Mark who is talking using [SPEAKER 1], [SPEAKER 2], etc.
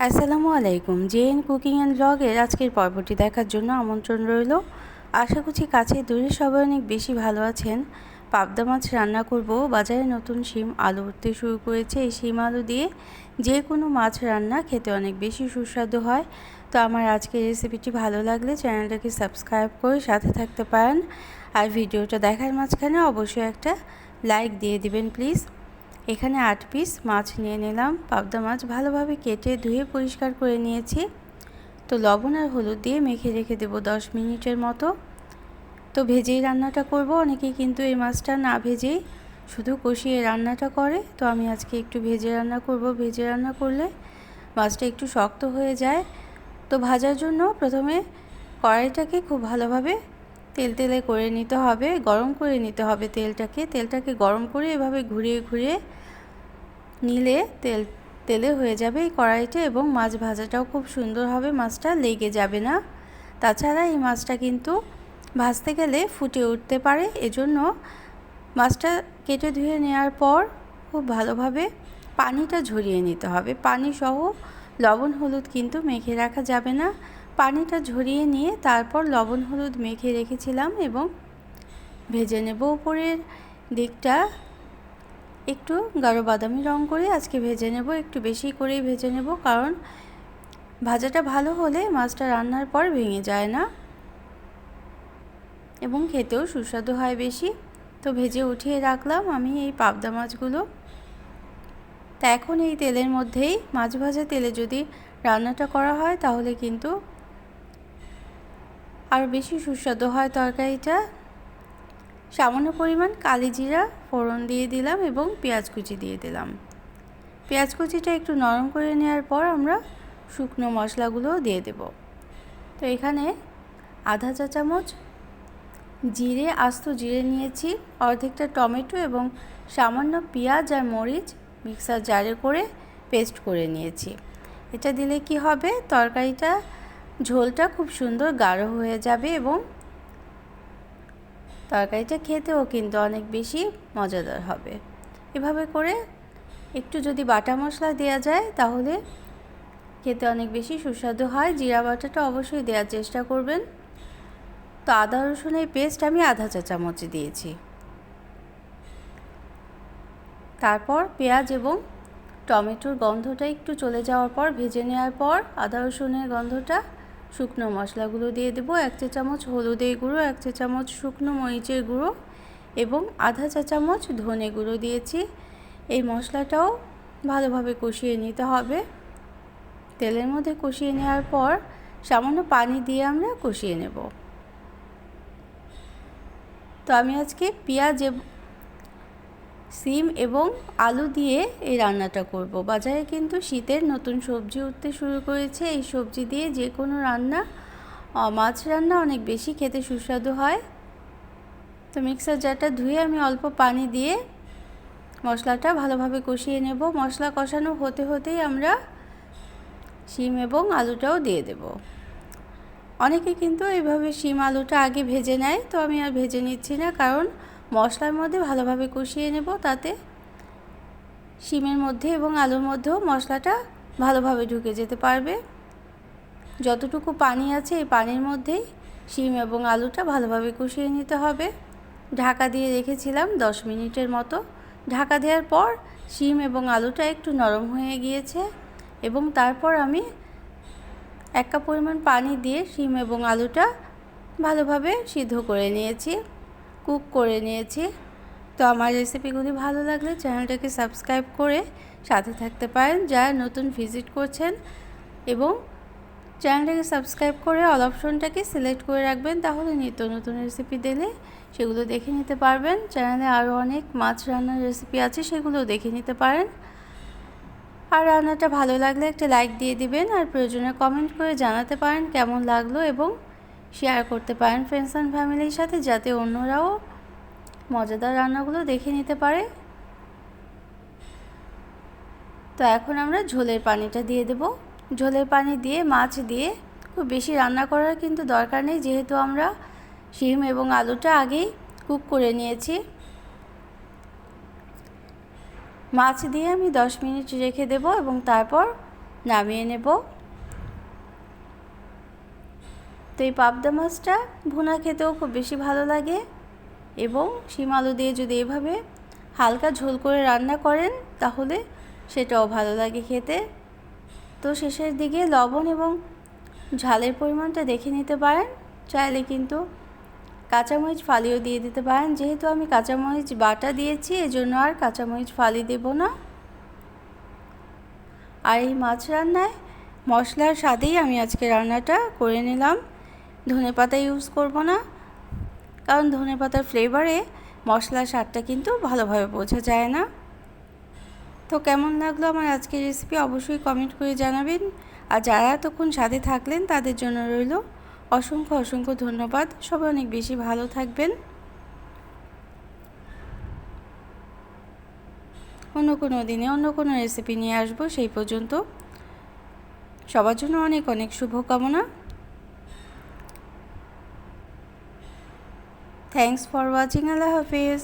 [SPEAKER 1] আসসালামু আলাইকুম। JN cooking and ব্লগের আজকের পর্বটি দেখার জন্য আমন্ত্রণ রইল। আশা করছি কাছে দূরে সবাই অনেক বেশি ভালো আছেন। পাবদা মাছ রান্না করব। বাজারে নতুন শিম আলু উঠতে শুরু করেছে। এই শিম আলু দিয়ে যে কোনো মাছ রান্না খেতে অনেক বেশি সুস্বাদু হয়। তো আমার আজকের রেসিপিটি ভালো লাগলে চ্যানেলটাকে সাবস্ক্রাইব করে সাথে থাকতে পারেন। আর ভিডিওটা দেখার মাঝখানে অবশ্যই একটা লাইক দিয়ে দিবেন প্লিজ। এখানে 8 পিস মাছ নিয়ে নিলাম। পাবদা মাছ ভালোভাবে কেটে ধুয়ে পরিষ্কার করে নিয়েছি। তো লবণ আর হলুদ দিয়ে মেখে রেখে দেব 10 মিনিটের মতো। তো ভেজেই রান্নাটা করব। অনেকেই কিন্তু এই মাছটা না ভেজেই শুধু কষিয়ে রান্নাটা করে। তো আমি আজকে একটু ভেজে রান্না করব। ভেজে রান্না করলে মাছটা একটু শক্ত হয়ে যায়। তো ভাজার জন্য প্রথমে কড়াইটাকে খুব ভালোভাবে তেলে করে নিতে হবে, গরম করে নিতে হবে তেলটাকে গরম করে এভাবে ঘুরিয়ে ঘুরিয়ে নিলে তেলে হয়ে যাবে এই কড়াইতে, এবং মাছ ভাজাটাও খুব সুন্দর হবে, মাছটা লেগে যাবে না। তাছাড়া এই মাছটা কিন্তু ভাজতে গেলে ফুটে উঠতে পারে, এজন্য মাছটা কেটে ধুয়ে নেওয়ার পর খুব ভালোভাবে পানিটা ঝরিয়ে নিতে হবে। পানি সহ লবণ হলুদ কিন্তু মেখে রাখা যাবে না। পানিটা ঝরিয়ে নিয়ে তারপর লবণ হলুদ মেখে রেখেছিলাম এবং ভেজে নেব। উপরের দিকটা একটু গাঢ় বাদামি রং করে আজকে ভেজে নেব, একটু বেশি করেই ভেজে নেব, কারণ ভাজাটা ভালো হলে মাছটা রান্নার পর ভেঙে যায় না এবং খেতেও সুস্বাদু হয় বেশি। তো ভেজে উঠিয়ে রাখলাম আমি এই পাবদা মাছগুলো। তা এখন এই তেলের মধ্যেই মাছ ভাজা তেলে যদি রান্নাটা করা হয় তাহলে কিন্তু আরও বেশি সুস্বাদু হয় তরকারিটা। সামান্য পরিমাণ কালি জিরা ফোড়ন দিয়ে দিলাম এবং পেঁয়াজ কুচি দিয়ে দিলাম। পেঁয়াজ কুচিটা একটু নরম করে নেওয়ার পর আমরা শুকনো মশলাগুলো দিয়ে দেব। তো এখানে আধা চা চামচ আস্ত জিরে নিয়েছি, অর্ধেকটা টমেটো এবং সামান্য পেঁয়াজ আর মরিচ মিক্সার জারে করে পেস্ট করে নিয়েছি। এটা দিলে কি হবে, তরকারিটা ঝোলটা খুব সুন্দর গাঢ় হয়ে যাবে এবং তরকারিটা খেতেও কিন্তু অনেক বেশি মজাদার হবে। এভাবে করে একটু যদি বাটা মশলা দেওয়া যায় তাহলে খেতে অনেক বেশি সুস্বাদু হয়। জিরা বাটাটা অবশ্যই দেওয়ার চেষ্টা করবেন। তো আদা রসুনের পেস্ট আমি আধা চা চামচ দিয়েছি। তারপর পেঁয়াজ এবং টমেটোর গন্ধটা একটু চলে যাওয়ার পর ভেজে নেওয়ার পর আদা রসুনের গন্ধটা শুকনো মশলাগুলো দিয়ে দেবো। 1 চা চামচ হলুদের গুঁড়ো, 1 চা চামচ শুকনো মরিচের গুঁড়ো এবং আধা চা চামচ ধনে গুঁড়ো দিয়েছি। এই মশলাটাও ভালোভাবে কষিয়ে নিতে হবে। তেলের মধ্যে কষিয়ে নেওয়ার পর সামান্য পানি দিয়ে আমরা কষিয়ে নেব। তো আমি আজকে পেঁয়াজ সিম এবং আলু দিয়ে এই রান্নাটা করব। বাজারে কিন্তু শীতের নতুন সবজি উঠতে শুরু করেছে। এই সবজি দিয়ে যে কোনো রান্না, মাছ রান্না অনেক বেশি খেতে সুস্বাদু হয়। তো মিক্সার জারটা ধুয়ে আমি অল্প পানি দিয়ে মশলাটা ভালোভাবে কষিয়ে নেব। মশলা কষানো হতে হতেই আমরা শিম এবং আলুটাও দিয়ে দেব। অনেকে কিন্তু এইভাবে শিম আলুটা আগে ভেজে নেয়, তো আমি আর ভেজে নিচ্ছি না, কারণ মশলার মধ্যে ভালোভাবে কষিয়ে নেব, তাতে শিমের মধ্যে এবং আলুর মধ্যেও মশলাটা ভালোভাবে ঢুকে যেতে পারবে। যতটুকু পানি আছে এই পানির মধ্যেই শিম এবং আলুটা ভালোভাবে কষিয়ে নিতে হবে। ঢাকা দিয়ে রেখেছিলাম 10 মিনিটের মতো। ঢাকা দেওয়ার পর শিম এবং আলুটা একটু নরম হয়ে গিয়েছে এবং তারপর আমি 1 কাপ পরিমাণ পানি দিয়ে শিম এবং আলুটা ভালোভাবে সিদ্ধ করে নিয়েছি, কুক করে নিয়েছি। তো আমার রেসিপিগুলি ভালো লাগলে চ্যানেলটাকে সাবস্ক্রাইব করে সাথে থাকতে পারেন যারা নতুন ভিজিট করছেন, এবং চ্যানেলটাকে সাবস্ক্রাইব করে অল অপশনটাকে সিলেক্ট করে রাখবেন, তাহলে নিত্য নতুন রেসিপি দিলে সেগুলো দেখে নিতে পারবেন। চ্যানেলে আরও অনেক মাছ রান্নার রেসিপি আছে, সেগুলো দেখে নিতে পারেন। আর রান্নাটা ভালো লাগলে একটা লাইক দিয়ে দিবেন, আর প্রয়োজনে কমেন্ট করে জানাতে পারেন কেমন লাগলো, এবং শেয়ার করতে পারেন ফ্রেন্ডস অ্যান্ড ফ্যামিলির সাথে, যাতে অন্যরাও মজাদার রান্নাগুলো দেখে নিতে পারে। তো এখন আমরা ঝোলের পানিটা দিয়ে দেব। ঝোলের পানি দিয়ে মাছ দিয়ে খুব বেশি রান্না করার কিন্তু দরকার নেই, যেহেতু আমরা শিম এবং আলুটা আগেই কুক করে নিয়েছি। মাছ দিয়ে আমি 10 মিনিট রেখে দেব এবং তারপর নামিয়ে নেব। তো এই পাবদা মাছটা ভুনা খেতেও খুব বেশি ভালো লাগে এবং শিম আলু দিয়ে যদি এভাবে হালকা ঝোল করে রান্না করেন তাহলে সেটাও ভালো লাগে খেতে। তো শেষের দিকে লবণ এবং ঝালের পরিমাণটা দেখে নিতে পারেন, চাইলে কিন্তু কাঁচামরিচ ফালিও দিয়ে দিতে পারেন। যেহেতু আমি কাঁচামরিচ বাটা দিয়েছি এজন্য আর কাঁচামরিচ ফালি দেব না। আর এই মাছ রান্নায় মশলার স্বাদেই আমি আজকে রান্নাটা করে নিলাম। ধনেপাতা ইউজ করব না, কারণ ধনেপাতার ফ্লেভারে মশলার স্বাদটা কিন্তু ভালোভাবে বোঝা যায় না। তো কেমন লাগলো আমার আজকের রেসিপি অবশ্যই কমেন্ট করে জানাবেন। আর যারা এতক্ষণ সাথে থাকলেন তাদের জন্য রইল অসংখ্য অসংখ্য ধন্যবাদ। সবাই অনেক বেশি ভালো থাকবেন। অন্য কোনো দিনে অন্য কোনো রেসিপি নিয়ে আসবো। সেই পর্যন্ত সবার জন্য অনেক অনেক শুভকামনা। Thanks for watching. Allah Hafiz.